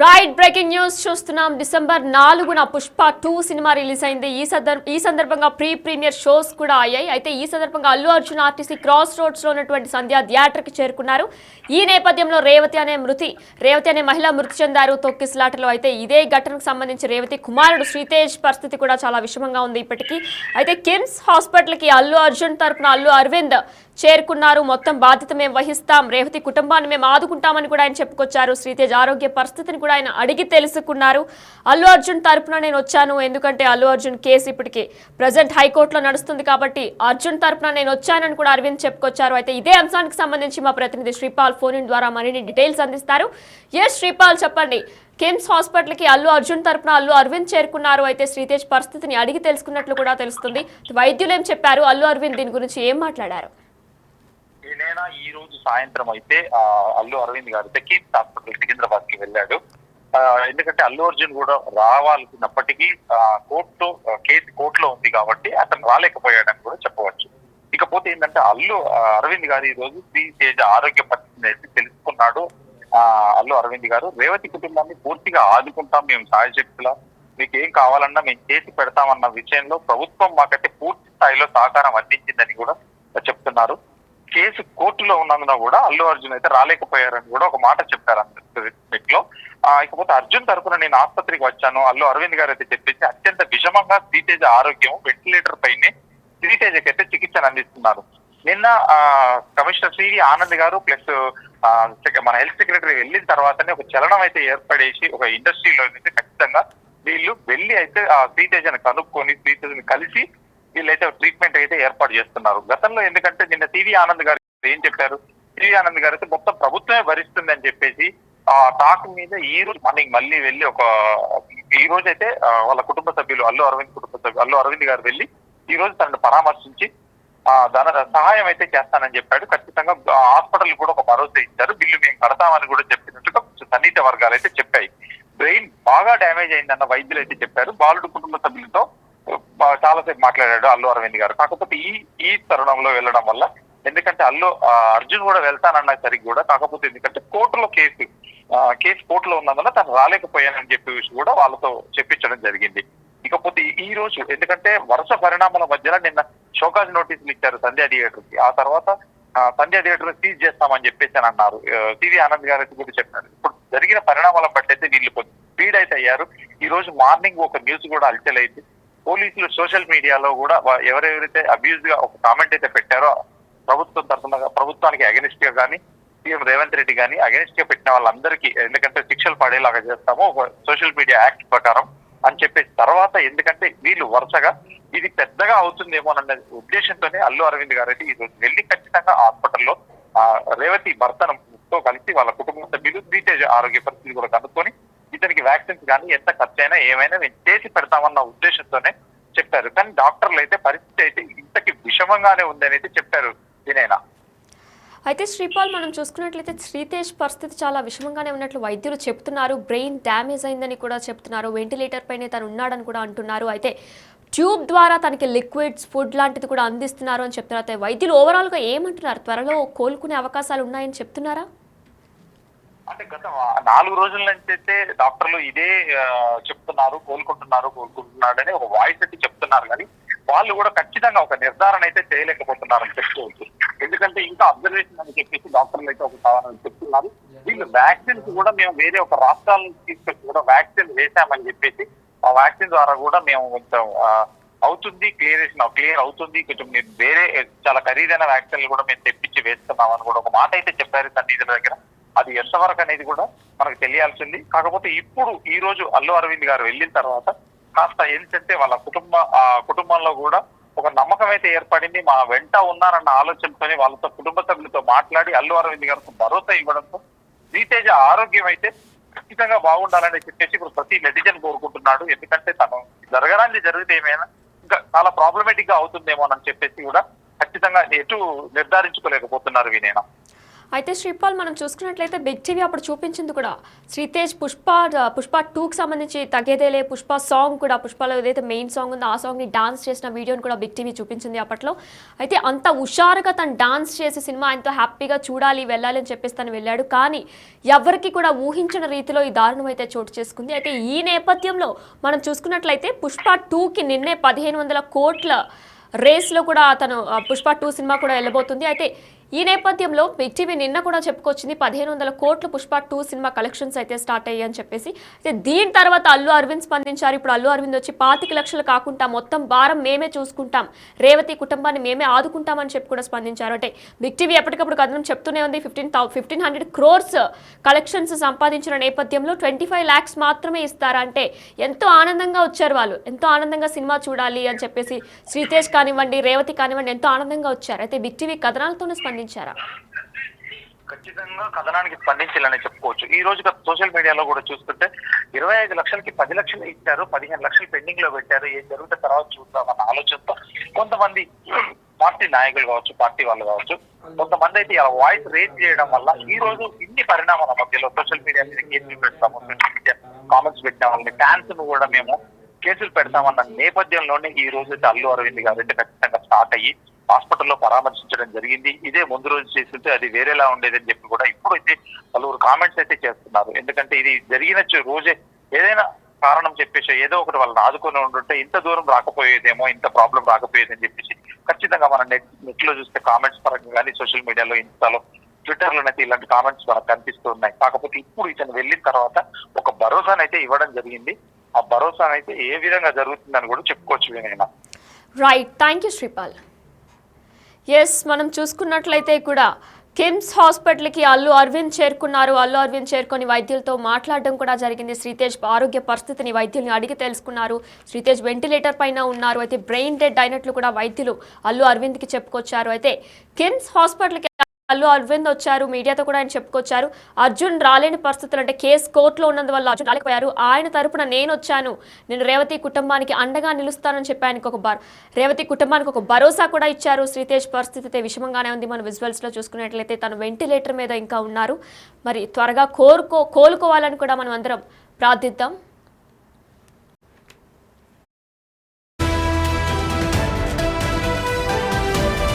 Right breaking news చూస్తున్నాం. December 4న Pushpa 2 cinema release అయింది. ఈ సందర్భంగా ప్రీమియర్ షోస్ కూడా అయ్యాయి. అయితే ఈ సందర్భంగా Allu Arjun RTC cross roads లో ఉన్నటువంటి సంధ్య థియేటర్కి చేరుకున్నారు. ఈ నేపథ్యంలో రేవతి అనే మహిళ మృతి చెందారు తొక్కిసలాటలో. అయితే ఇదే ఘటనకు సంబంధించి రేవతి కుమారుడు శ్రీతేజ్ పరిస్థితి కూడా చాలా విషమంగా ఉంది ఇప్పటికీ. అయితే కిమ్స్ హాస్పిటల్ కి అల్లు అర్జున్ తరపున అల్లు అరవింద్ చేరుకున్నారు. మొత్తం బాధ్యత మేము వహిస్తాం, రేవతి కుటుంబాన్ని మేము ఆదుకుంటామని కూడా ఆయన చెప్పుకొచ్చారు. శ్రీతేజ్ ఆరోగ్య పరిస్థితిని కూడా ఆయన అడిగి తెలుసుకున్నారు. అల్లు అర్జున్ తరపున నేను వచ్చాను, ఎందుకంటే అల్లు అర్జున్ కేసు ఇప్పటికీ ప్రజెంట్ హైకోర్టులో నడుస్తుంది కాబట్టి అర్జున్ తరపున నేను వచ్చానని కూడా అరవింద్ చెప్పుకొచ్చారు. అయితే ఇదే అంశానికి సంబంధించి మా ప్రతినిధి శ్రీపాల్ ఫోన్ ఇన్ ద్వారా మరిన్ని డీటెయిల్స్ అందిస్తారు. ఎస్ శ్రీపాల్, చెప్పండి. కిమ్స్ హాస్పిటల్ కి అల్లు అర్జున్ తరపున అల్లు అరవింద్ చేరుకున్నారు. అయితే శ్రీతేజ్ పరిస్థితిని అడిగి తెలుసుకున్నట్లు కూడా తెలుస్తుంది. వైద్యులు ఏం చెప్పారు, అల్లు అరవింద్ దీని గురించి ఏం మాట్లాడారు? ఈ రోజు సాయంత్రం అయితే అల్లు అరవింద్ గారు కిమ్స్ హాస్పిటల్ సికింద్రాబాద్ కి వెళ్ళాడు. ఎందుకంటే అల్లు అర్జున్ కూడా రావాల్సినప్పటికీ కోర్టులో ఉంది కాబట్టి అతను రాలేకపోయాడని కూడా చెప్పవచ్చు. ఇకపోతే ఏంటంటే అరవింద్ గారు ఈ రోజు శ్రీతేజ ఆరోగ్య పరిస్థితిని అయితే తెలుసుకున్నాడు. అల్లు అరవింద్ గారు రేవతి కుటుంబాన్ని పూర్తిగా ఆదుకుంటాం, మేము సాయశక్తులా మీకు ఏం కావాలన్నా మేము చేసి పెడతామన్న విషయంలో ప్రభుత్వం మాకైతే పూర్తి స్థాయిలో సహకారం అందించిందని కూడా చెప్తున్నారు. కేసు కోర్టులో ఉన్నందున కూడా అల్లు అర్జున్ అయితే రాలేకపోయారని కూడా ఒక మాట చెప్పారు లో. ఇకపోతే అర్జున్ తరఫున నేను ఆసుపత్రికి వచ్చాను, అల్లు అరవింద్ గారు అయితే చెప్పేసి అత్యంత విషమంగా శ్రీతేజ ఆరోగ్యం వెంటిలేటర్ పైనే శ్రీతేజకైతే చికిత్సను అందిస్తున్నారు. నిన్న కమిషనర్ సివి ఆనంద్ గారు ప్లస్ మన హెల్త్ సెక్రటరీ వెళ్ళిన తర్వాతనే ఒక చలనం అయితే ఏర్పడేసి ఒక ఇండస్ట్రీలో అయితే ఖచ్చితంగా వీళ్ళు వెళ్ళి అయితే శ్రీతేజను కనుక్కొని శ్రీతేజను కలిసి వీళ్ళైతే ట్రీట్మెంట్ అయితే ఏర్పాటు చేస్తున్నారు. గతంలో ఎందుకంటే నిన్న సివి ఆనంద్ గారు ఏం చెప్పారు, సివి ఆనంద్ గారు అయితే మొత్తం ప్రభుత్వమే భరిస్తుంది అని చెప్పేసి ఆ టాక్ మీద ఈ రోజు మార్నింగ్ మళ్ళీ వెళ్ళి ఈ రోజు అయితే వాళ్ళ కుటుంబ సభ్యులు అల్లు అరవింద్ గారు వెళ్ళి ఈ రోజు తనను పరామర్శించి సహాయం అయితే చేస్తానని చెప్పాడు. ఖచ్చితంగా హాస్పిటల్ కూడా ఒక భరోసా ఇచ్చారు, బిల్లు మేము కడతామని కూడా చెప్పినట్టుగా సన్నిహిత వర్గాలు అయితే చెప్పాయి. బ్రెయిన్ బాగా డ్యామేజ్ అయిందన్న వైద్యులు అయితే చెప్పారు. బాలుడు కుటుంబ సభ్యులతో చాలాసేపు మాట్లాడాడు అల్లు అరవింద్ గారు. కాకపోతే ఈ తరుణంలో వెళ్ళడం వల్ల ఎందుకంటే అర్జున్ కూడా వెళ్తానన్న సరికి కూడా కాకపోతే ఎందుకంటే కోర్టులో కేసు కోర్టులో ఉన్నందున తను రాలేకపోయానని చెప్పేసి కూడా వాళ్ళతో చెప్పించడం జరిగింది. ఇకపోతే ఈ రోజు ఎందుకంటే వరుస పరిణామాల మధ్యలో నిన్న షోకాజ్ నోటీసులు ఇచ్చారు సంధ్యా థియేటర్ కి. ఆ తర్వాత సంధ్యా థియేటర్ సీజ్ చేస్తామని చెప్పేసి అని అన్నారు. సివి ఆనంద్ గారు అయితే కూడా చెప్పారు. ఇప్పుడు జరిగిన పరిణామాలను బట్టి అయితే వీళ్ళు స్పీడ్ అయితే అయ్యారు. ఈ రోజు మార్నింగ్ ఒక న్యూస్ కూడా అల్చలైంది. పోలీసులు సోషల్ మీడియాలో కూడా ఎవరెవరైతే అబ్యూజ్ గా ఒక కామెంట్ అయితే పెట్టారో ప్రభుత్వం తరఫున ప్రభుత్వానికి అగెనిస్ట్ గా కానీ సీఎం రేవంత్ రెడ్డి కానీ అగెనిస్ట్ గా పెట్టిన వాళ్ళందరికీ ఎందుకంటే శిక్షలు పడేలాగా చేస్తాము సోషల్ మీడియా యాక్ట్ ప్రకారం అని చెప్పేసి తర్వాత ఎందుకంటే వీళ్ళు వరుసగా ఇది పెద్దగా అవుతుందేమోనన్న ఉద్దేశంతోనే అల్లు అరవింద్ గారు అయితే ఈ రోజు వెళ్ళి ఖచ్చితంగా హాస్పిటల్లో రేవతి భర్తతో కలిసి వాళ్ళ కుటుంబ సభ్యులు శ్రీతేజ ఆరోగ్య పరిస్థితి కూడా కనుక్కొని ఇతనికి వ్యాక్సిన్స్ కానీ ఎంత ఖర్చు అయినా ఏమైనా మేము చేసి పెడతామన్న ఉద్దేశంతోనే చెప్పారు. కానీ డాక్టర్లు అయితే పరిస్థితి అయితే ఇంతకి విషమంగానే ఉందని అయితే చెప్పారు. దీనైనా అయితే శ్రీపాల్, మనం చూసుకున్నట్లయితే శ్రీతేజ్ పరిస్థితి చాలా విషమంగానే ఉన్నట్లు వైద్యులు చెప్తున్నారు. బ్రెయిన్ డ్యామేజ్ అయిందని కూడా చెప్తున్నారు. వెంటిలేటర్ పైనే తను ఉన్నాడని కూడా అంటున్నారు. అయితే ట్యూబ్ ద్వారా తనకి లిక్విడ్స్ ఫుడ్ లాంటిది కూడా అందిస్తున్నారు అని చెప్తున్నారు. అయితే వైద్యులు ఓవరాల్గా ఏమంటున్నారు, త్వరలో కోలుకునే అవకాశాలు ఉన్నాయని చెప్తున్నారా? అంటే గత 4 రోజుల నుంచి అయితే డాక్టర్లు ఇదే చెప్తున్నారు, కోలుకుంటున్నాడని ఒక వాయిస్ అయితే చెప్తున్నారు. కానీ వాళ్ళు కూడా ఖచ్చితంగా ఒక నిర్ధారణ అయితే చేయలేకపోతున్నారని చెప్పుకోవచ్చు. ఎందుకంటే ఇంకా అబ్జర్వేషన్ అని చెప్పేసి డాక్టర్లు అయితే ఒక కావాలని చెప్తున్నారు. వీళ్ళు వ్యాక్సిన్స్ కూడా మేము వేరే ఒక రాష్ట్రాల నుంచి తీసుకొచ్చి కూడా వ్యాక్సిన్ వేసామని చెప్పేసి ఆ వ్యాక్సిన్ ద్వారా కూడా మేము కొంచెం అవుతుంది క్లియర్ అవుతుంది, కొంచెం వేరే చాలా ఖరీదైన వ్యాక్సిన్లు కూడా మేము తెప్పించి వేస్తున్నామని కూడా ఒక మాట అయితే చెప్పారు సన్నిహితుల దగ్గర. అది ఎంతవరకు అనేది కూడా మనకు తెలియాల్సింది. కాకపోతే ఇప్పుడు ఈ రోజు అల్లు అరవింద్ గారు వెళ్ళిన తర్వాత కాస్త ఏంటంటే వాళ్ళ కుటుంబంలో కూడా ఒక నమ్మకం అయితే ఏర్పడింది. మా వెంట ఉన్నారన్న ఆలోచనతోనే వాళ్ళతో కుటుంబ సభ్యులతో మాట్లాడి అల్లు అరవింద్ గారికి భరోసా ఇవ్వడంతో శ్రీతేజ ఆరోగ్యం అయితే ఖచ్చితంగా బాగుండాలని చెప్పేసి ఇప్పుడు ప్రతి నెటిజన్ కోరుకుంటున్నాడు. ఎందుకంటే తను జరగరాంది జరిగితే ఏమైనా ఇంకా చాలా ప్రాబ్లమేటిక్ గా అవుతుందేమో అని చెప్పేసి కూడా ఖచ్చితంగా ఎటు నిర్ధారించుకోలేకపోతున్నారు వినేనా. అయితే శ్రీపాల్ మనం చూసుకున్నట్లయితే బిగ్ టీవీ అప్పుడు చూపించింది కూడా శ్రీతేజ్ పుష్ప 2కి సంబంధించి తగ్గేదేలే పుష్ప సాంగ్ కూడా పుష్పలో ఏదైతే మెయిన్ సాంగ్ ఉందో ఆ సాంగ్ని డాన్స్ చేసిన వీడియోని కూడా బిగ్ టీవీ చూపించింది అప్పట్లో. అయితే అంత హుషారుగా తను డాన్స్ చేసి సినిమా ఎంతో హ్యాపీగా చూడాలి వెళ్ళాలి అని చెప్పేసి తను వెళ్ళాడు. కానీ ఎవరికి కూడా ఊహించిన రీతిలో ఈ దారుణం అయితే చోటు చేసుకుంది. అయితే ఈ నేపథ్యంలో మనం చూసుకున్నట్లయితే పుష్ప 2కి నిన్నే 1500 కోట్ల రేస్లో కూడా తను పుష్ప 2 సినిమా కూడా వెళ్ళబోతుంది. అయితే ఈ నేపథ్యంలో బిగ్ టీవీ నిన్న కూడా చెప్పుకొచ్చింది 1500 కోట్ల పుష్ప 2 సినిమా కలెక్షన్స్ అయితే స్టార్ట్ అయ్యాయి అని చెప్పేసి. అయితే దీని తర్వాత అల్లు అరవింద్ స్పందించారు. ఇప్పుడు అల్లు అరవింద్ వచ్చి 25 లక్షలు కాకుండా మొత్తం భారం మేమే చూసుకుంటాం, రేవతి కుటుంబాన్ని మేమే ఆదుకుంటామని చెప్పి కూడా స్పందించారు. అంటే బిగ్ టీవీ ఎప్పటికప్పుడు కథనం చెప్తూనే ఉంది 1500 crores కలెక్షన్స్ సంపాదించిన నేపథ్యంలో 25 lakhs మాత్రమే ఇస్తారా అంటే ఎంతో ఆనందంగా వచ్చారు వాళ్ళు, ఎంతో ఆనందంగా సినిమా చూడాలి అని చెప్పేసి శ్రీతేజ్ కానివ్వండి రేవతి కానివ్వండి ఎంతో ఆనందంగా వచ్చారు. అయితే బిగ్ టీవీ కథనాలతోనే స్పందించారా? ఖచ్చితంగా కథనానికి స్పందించాలని చెప్పుకోవచ్చు. ఈ రోజు సోషల్ మీడియాలో కూడా చూస్తుంటే 25 లక్షలకి 10 లక్షలు ఇచ్చారు, 15 లక్షలు పెండింగ్ లో పెట్టారు, ఏం జరుగుతుంది తర్వాత చూద్దామన్న ఆలోచనతో కొంతమంది పార్టీ నాయకులు కావచ్చు, పార్టీ వాళ్ళు కావచ్చు, కొంతమంది అయితే ఇలా వాయిస్ రేజ్ చేయడం వల్ల ఈ రోజు ఇన్ని పరిణామాల మధ్యలో సోషల్ మీడియా మీద కేసులు పెడతాము, సోషల్ మీడియా కామెంట్స్ పెట్టిన వాళ్ళని ఫ్యాన్స్ ను కూడా మేము కేసులు పెడతామన్న నేపథ్యంలోనే ఈ రోజు అయితే అల్లు అరవింద్ గారు అయితే ఖచ్చితంగా స్టార్ట్ అయ్యి హాస్పిటల్లో పరామర్శించడం జరిగింది. ఇదే ముందు రోజు చేస్తుంటే అది వేరేలా ఉండేదని చెప్పి కూడా ఇప్పుడైతే పలువురు కామెంట్స్ అయితే చేస్తున్నారు. ఎందుకంటే ఇది జరిగిన రోజే ఏదైనా కారణం చెప్పేసి ఏదో ఒకటి వాళ్ళని ఆదుకొని ఉంటుంటే ఇంత దూరం రాకపోయేదేమో, ఇంత ప్రాబ్లం రాకపోయేదని చెప్పేసి ఖచ్చితంగా మన నెట్ లో చూస్తే కామెంట్స్ పరంగా కానీ సోషల్ మీడియాలో ఇన్స్టాలో ట్విట్టర్లోనైతే ఇలాంటి కామెంట్స్ మనకు కనిపిస్తూ ఉన్నాయి. కాకపోతే ఇప్పుడు ఇతను వెళ్ళిన తర్వాత ఒక భరోసానైతే ఇవ్వడం జరిగింది. ఆ భరోసానైతే ఏ విధంగా జరుగుతుందని కూడా చెప్పుకోవచ్చు. వినైనా right, thank you Sripal. Yes, మనం చూసుకున్నట్లయితే కూడా కిమ్స్ హాస్పిటల్కి అల్లు అరవింద్ చేరుకున్నారు. అల్లు అరవింద్ చేరుకొని వైద్యులతో మాట్లాడడం కూడా జరిగింది. శ్రీతేజ్ ఆరోగ్య పరిస్థితిని వైద్యుల్ని అడిగి తెలుసుకున్నారు. శ్రీతేజ్ వెంటిలేటర్ పైన ఉన్నారు. అయితే బ్రెయిన్ డెడ్ అయినట్లు కూడా వైద్యులు అల్లు అరవింద్కి చెప్పుకొచ్చారు. అయితే కిమ్స్ హాస్పిటల్కి అల్లు అరవింద్ వచ్చారు, మీడియాతో కూడా ఆయన చెప్పుకొచ్చారు. అర్జున్ రాలేని పరిస్థితులు, అంటే కేసు కోర్టులో ఉన్నందువల్ల అర్జున్ రాలేకపోయారు. ఆయన తరపున నేను వచ్చాను, నేను రేవతి కుటుంబానికి అండగా నిలుస్తానని చెప్పి ఆయనకు రేవతి కుటుంబానికి ఒక భరోసా కూడా ఇచ్చారు. శ్రీతేజ్ పరిస్థితి అయితే విషమంగానే ఉంది. మన విజువల్స్లో చూసుకున్నట్లయితే తను వెంటిలేటర్ మీద ఇంకా ఉన్నారు. మరి త్వరగా కోలుకోవాలని కూడా మనం అందరం ప్రార్థిద్దాం.